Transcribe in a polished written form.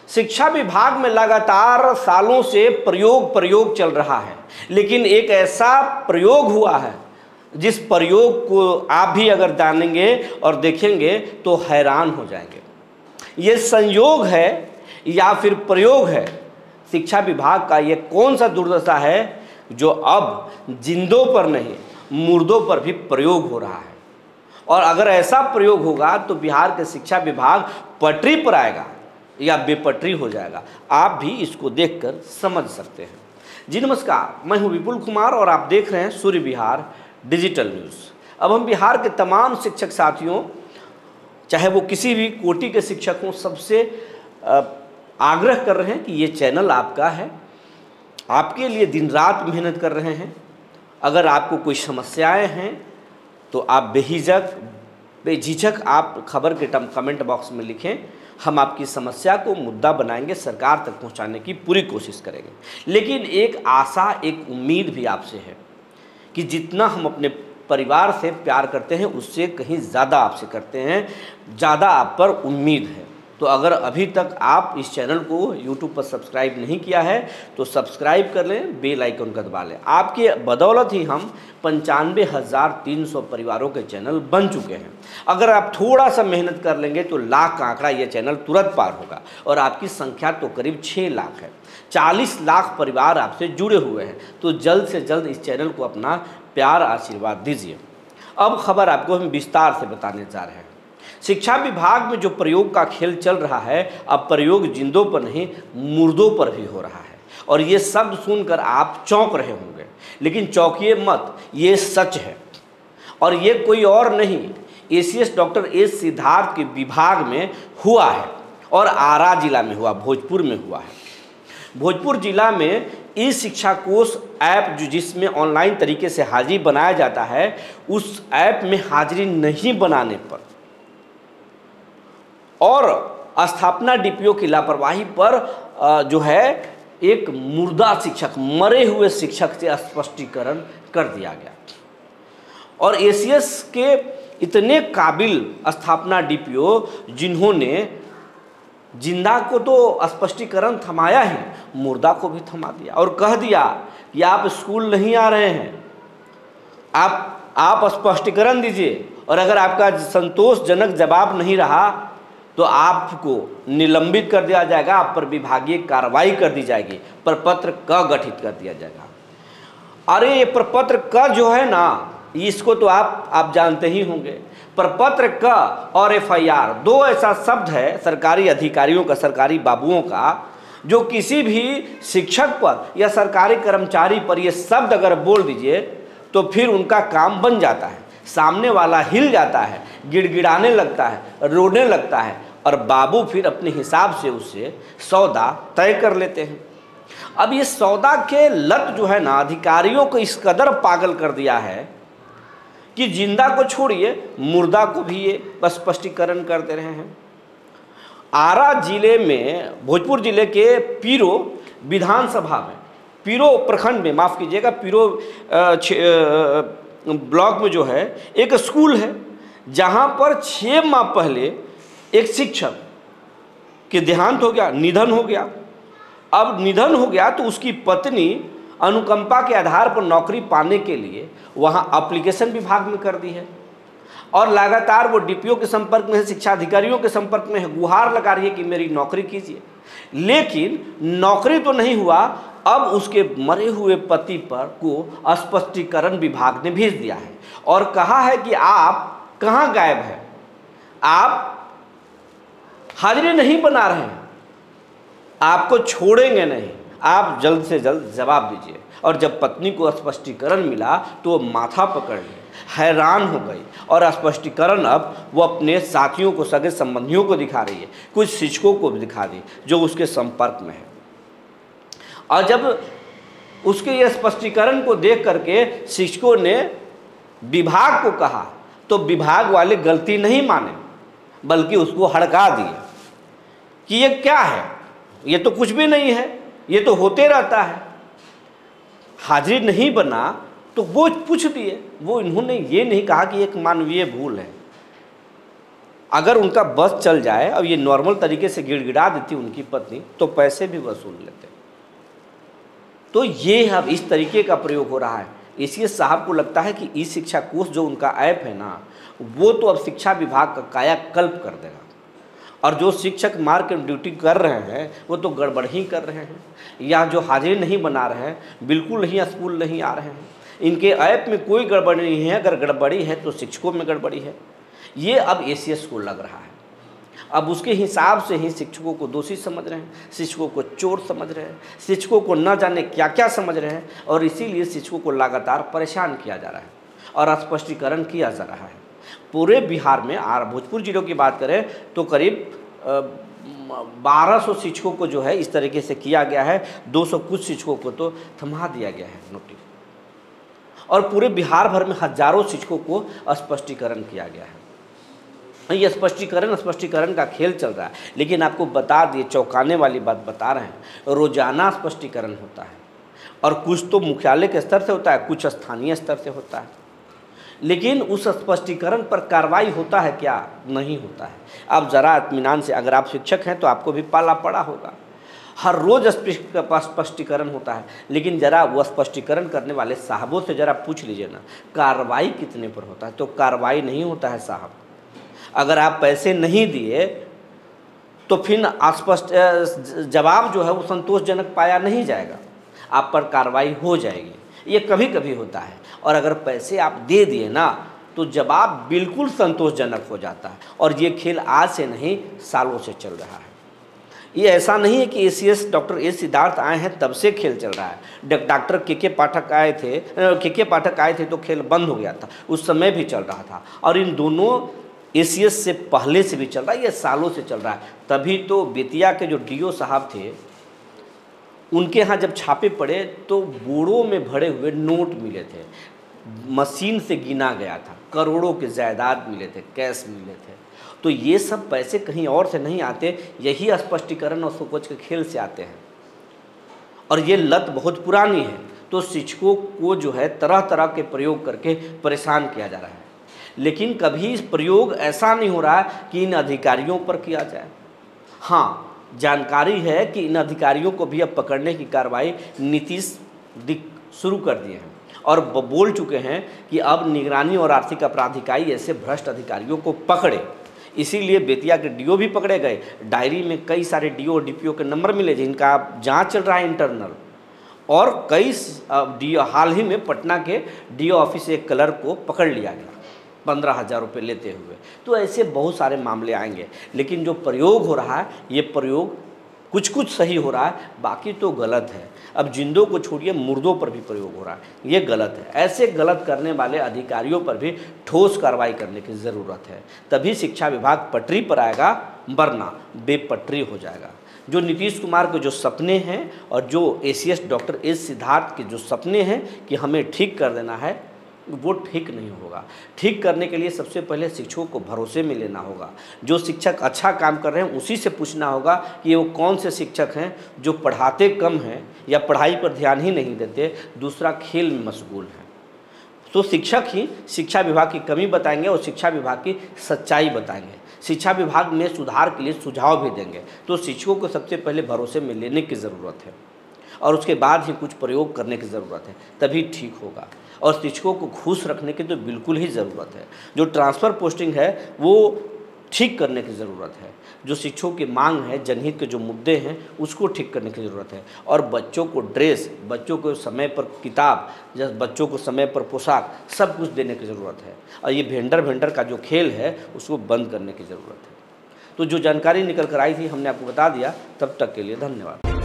शिक्षा विभाग में लगातार सालों से प्रयोग चल रहा है, लेकिन एक ऐसा प्रयोग हुआ है जिस प्रयोग को आप भी अगर जानेंगे और देखेंगे तो हैरान हो जाएंगे। ये संयोग है या फिर प्रयोग है? शिक्षा विभाग का ये कौन सा दुर्दशा है जो अब जिंदों पर नहीं मुर्दों पर भी प्रयोग हो रहा है? और अगर ऐसा प्रयोग होगा तो बिहार के शिक्षा विभाग पटरी पर आएगा या बेपटरी हो जाएगा। आप भी इसको देखकर समझ सकते हैं। जी नमस्कार, मैं हूं विपुल कुमार और आप देख रहे हैं सूर्य बिहार डिजिटल न्यूज़। अब हम बिहार के तमाम शिक्षक साथियों, चाहे वो किसी भी कोटि के शिक्षक हों, सबसे आग्रह कर रहे हैं कि ये चैनल आपका है, आपके लिए दिन रात मेहनत कर रहे हैं। अगर आपको कोई समस्याएं हैं तो आप बेझिझक आप खबर के कमेंट बॉक्स में लिखें। हम आपकी समस्या को मुद्दा बनाएंगे, सरकार तक पहुंचाने की पूरी कोशिश करेंगे। लेकिन एक आशा, एक उम्मीद भी आपसे है कि जितना हम अपने परिवार से प्यार करते हैं उससे कहीं ज़्यादा आपसे करते हैं, ज़्यादा आप पर उम्मीद है। तो अगर अभी तक आप इस चैनल को YouTube पर सब्सक्राइब नहीं किया है तो सब्सक्राइब कर लें, बेल आइकन का दबा लें। आपके बदौलत ही हम 95,300 परिवारों के चैनल बन चुके हैं। अगर आप थोड़ा सा मेहनत कर लेंगे तो लाख का आंकड़ा ये चैनल तुरंत पार होगा और आपकी संख्या तो करीब 6 लाख है। 40 लाख परिवार आपसे जुड़े हुए हैं। तो जल्द से जल्द इस चैनल को अपना प्यार आशीर्वाद दीजिए। अब खबर आपको हम विस्तार से बताने जा रहे हैं। शिक्षा विभाग में जो प्रयोग का खेल चल रहा है, अब प्रयोग जिंदों पर नहीं मुर्दों पर भी हो रहा है। और ये शब्द सुनकर आप चौंक रहे होंगे, लेकिन चौंकिए मत, ये सच है। और ये कोई और नहीं, एसीएस डॉक्टर एस सिद्धार्थ के विभाग में हुआ है और आरा जिला में हुआ, भोजपुर में हुआ है। भोजपुर जिला में ई शिक्षा कोष ऐप जिसमें ऑनलाइन तरीके से हाजिरी बनाया जाता है, उस ऐप में हाजिरी नहीं बनाने पर और स्थापना डीपीओ की लापरवाही पर जो है एक मुर्दा शिक्षक, मरे हुए शिक्षक से स्पष्टीकरण कर दिया गया। और एसीएस के इतने काबिल स्थापना डीपीओ जिन्होंने जिंदा को तो स्पष्टीकरण थमाया ही, मुर्दा को भी थमा दिया और कह दिया कि आप स्कूल नहीं आ रहे हैं, आप स्पष्टीकरण दीजिए और अगर आपका संतोषजनक जवाब नहीं रहा तो आपको निलंबित कर दिया जाएगा, आप पर विभागीय कार्रवाई कर दी जाएगी, प्रपत्र क गठित कर दिया जाएगा। अरे ये प्रपत्र क जो है ना, इसको तो आप जानते ही होंगे। प्रपत्र क और एफआईआर दो ऐसा शब्द है सरकारी अधिकारियों का, सरकारी बाबुओं का, जो किसी भी शिक्षक पर या सरकारी कर्मचारी पर ये शब्द अगर बोल दीजिए तो फिर उनका काम बन जाता है। सामने वाला हिल जाता है, गिड़गिड़ाने लगता है, रोने लगता है और बाबू फिर अपने हिसाब से उससे सौदा तय कर लेते हैं। अब ये सौदा के लत जो है ना, अधिकारियों को इस कदर पागल कर दिया है कि जिंदा को छोड़िए मुर्दा को भी ये स्पष्टीकरण कर दे रहे हैं। आरा जिले में, भोजपुर जिले के पीरो विधानसभा में, पीरो प्रखंड में, माफ़ कीजिएगा, पीरो ब्लॉक में जो है एक स्कूल है जहां पर 6 माह पहले एक शिक्षक के देहांत हो गया, निधन हो गया। अब निधन हो गया तो उसकी पत्नी अनुकंपा के आधार पर नौकरी पाने के लिए वहां एप्लीकेशन विभाग में कर दी है और लगातार वो डीपीओ के संपर्क में है, शिक्षा अधिकारियों के संपर्क में है, गुहार लगा रही है कि मेरी नौकरी कीजिए। लेकिन नौकरी तो नहीं हुआ। अब उसके मरे हुए पति पर को स्पष्टीकरण विभाग ने भेज दिया है और कहा है कि आप कहाँ गायब हैं, आप हाजिरी नहीं बना रहे हैं, आपको छोड़ेंगे नहीं, आप जल्द से जल्द जवाब दीजिए। और जब पत्नी को स्पष्टीकरण मिला तो माथा पकड़ लिए, हैरान हो गई और स्पष्टीकरण अब वो अपने साथियों को, सगे संबंधियों को दिखा रही है, कुछ शिक्षकों को भी दिखा दी जो उसके संपर्क में है। और जब उसके ये स्पष्टीकरण को देख करके शिक्षकों ने विभाग को कहा तो विभाग वाले गलती नहीं माने बल्कि उसको हड़का दिए कि ये क्या है, ये तो कुछ भी नहीं है, ये तो होते रहता है। हाजिरी नहीं बना तो वो पूछ दिए, वो इन्होंने ये नहीं कहा कि एक मानवीय भूल है। अगर उनका बस चल जाए और ये नॉर्मल तरीके से गिड़गिड़ा देती उनकी पत्नी तो पैसे भी वसूल लेते। तो ये अब इस तरीके का प्रयोग हो रहा है। इसलिए साहब को लगता है कि ई शिक्षा कोष जो उनका ऐप है ना, वो तो अब शिक्षा विभाग का कायाकल्प कर देगा। और जो शिक्षक मार्क ड्यूटी कर रहे हैं वो तो गड़बड़ ही कर रहे हैं, या जो हाजिरी नहीं बना रहे हैं, बिल्कुल नहीं स्कूल नहीं आ रहे हैं। इनके ऐप में कोई गड़बड़ नहीं है, अगर गड़बड़ी है तो शिक्षकों में गड़बड़ी है। ये अब एसीएस को लग रहा है। अब उसके हिसाब से ही शिक्षकों को दोषी समझ रहे हैं, शिक्षकों को चोर समझ रहे हैं, शिक्षकों को न जाने क्या क्या समझ रहे हैं, और इसीलिए शिक्षकों को लगातार परेशान किया जा रहा है और स्पष्टीकरण किया जा रहा है। पूरे बिहार में भोजपुर जिलों की बात करें तो करीब 1200 शिक्षकों को जो है इस तरीके से किया गया है। 200 कुछ शिक्षकों को तो थमा दिया गया है नोटिस, और पूरे बिहार भर में हजारों शिक्षकों को स्पष्टीकरण किया गया है। ये स्पष्टीकरण का खेल चल रहा है। लेकिन आपको बता दिए, चौंकाने वाली बात बता रहे हैं, रोजाना स्पष्टीकरण होता है, और कुछ तो मुख्यालय के स्तर से होता है, कुछ स्थानीय स्तर से होता है। लेकिन उस स्पष्टीकरण पर कार्रवाई होता है क्या? नहीं होता है। आप ज़रा इत्मीनान से, अगर आप शिक्षक हैं तो आपको भी पाला पड़ा होगा, हर रोज़ स्पष्टीकरण होता है। लेकिन ज़रा वो स्पष्टीकरण करने वाले साहबों से ज़रा पूछ लीजिए ना, कार्रवाई कितने पर होता है? तो कार्रवाई नहीं होता है साहब। अगर आप पैसे नहीं दिए तो फिर स्पष्ट जवाब जो है वो संतोषजनक पाया नहीं जाएगा, आप पर कार्रवाई हो जाएगी। ये कभी कभी होता है। और अगर पैसे आप दे दिए ना तो जवाब बिल्कुल संतोषजनक हो जाता है। और ये खेल आज से नहीं, सालों से चल रहा है। ये ऐसा नहीं है कि एसीएस डॉक्टर एस सिद्धार्थ आए हैं तब से खेल चल रहा है। डॉक्टर के पाठक आए थे तो खेल बंद हो गया था, उस समय भी चल रहा था। और इन दोनों एसीएस से पहले से भी चल रहा है, ये सालों से चल रहा है। तभी तो बेतिया के जो डीओ साहब थे, उनके यहाँ जब छापे पड़े तो बोरों में भरे हुए नोट मिले थे, मशीन से गिना गया था, करोड़ों के जायदाद मिले थे, कैश मिले थे। तो ये सब पैसे कहीं और से नहीं आते, यही स्पष्टीकरण और सोच के खेल से आते हैं। और ये लत बहुत पुरानी है। तो शिक्षकों को जो है तरह तरह के प्रयोग करके परेशान किया जा रहा है। लेकिन कभी इस प्रयोग ऐसा नहीं हो रहा है कि इन अधिकारियों पर किया जाए। हाँ, जानकारी है कि इन अधिकारियों को भी अब पकड़ने की कार्रवाई नीतीश शुरू कर दिए हैं और बोल चुके हैं कि अब निगरानी और आर्थिक अपराध इकाई ऐसे भ्रष्ट अधिकारियों को पकड़े। इसीलिए बेतिया के डीओ भी पकड़े गए। डायरी में कई सारे डीओ और डीपीओ के नंबर मिले जिनका जांच चल रहा है इंटरनल। और कई डीओ, हाल ही में पटना के डीओ ऑफिस से एक क्लर्क को पकड़ लिया गया 15,000 रुपये लेते हुए। तो ऐसे बहुत सारे मामले आएंगे। लेकिन जो प्रयोग हो रहा है, ये प्रयोग कुछ कुछ सही हो रहा है, बाकी तो गलत है। अब जिंदों को छोड़िए, मुर्दों पर भी प्रयोग हो रहा है, ये गलत है। ऐसे गलत करने वाले अधिकारियों पर भी ठोस कार्रवाई करने की ज़रूरत है। तभी शिक्षा विभाग पटरी पर आएगा, वरना बेपटरी हो जाएगा। जो नीतीश कुमार के जो सपने हैं और जो एसीएस डॉक्टर एस सिद्धार्थ के जो सपने हैं कि हमें ठीक कर देना है, वो ठीक नहीं होगा। ठीक करने के लिए सबसे पहले शिक्षकों को भरोसे में लेना होगा। जो शिक्षक अच्छा काम कर रहे हैं उसी से पूछना होगा कि वो कौन से शिक्षक हैं जो पढ़ाते कम हैं या पढ़ाई पर ध्यान ही नहीं देते, दूसरा खेल में मशगूल हैं। तो शिक्षक ही शिक्षा विभाग की कमी बताएंगे और शिक्षा विभाग की सच्चाई बताएंगे। शिक्षा विभाग में सुधार के लिए सुझाव भी देंगे। तो शिक्षकों को सबसे पहले भरोसे में लेने की ज़रूरत है और उसके बाद ही कुछ प्रयोग करने की ज़रूरत है, तभी ठीक होगा। और शिक्षकों को खुश रखने की तो बिल्कुल ही ज़रूरत है। जो ट्रांसफ़र पोस्टिंग है वो ठीक करने की ज़रूरत है। जो शिक्षकों की मांग है, जनहित के जो मुद्दे हैं, उसको ठीक करने की ज़रूरत है। और बच्चों को ड्रेस, बच्चों को समय पर किताब, जैसे बच्चों को समय पर पोशाक, सब कुछ देने की ज़रूरत है। और ये भेंडर का जो खेल है उसको बंद करने की ज़रूरत है। तो जो जानकारी निकल कर आई थी हमने आपको बता दिया। तब तक के लिए धन्यवाद।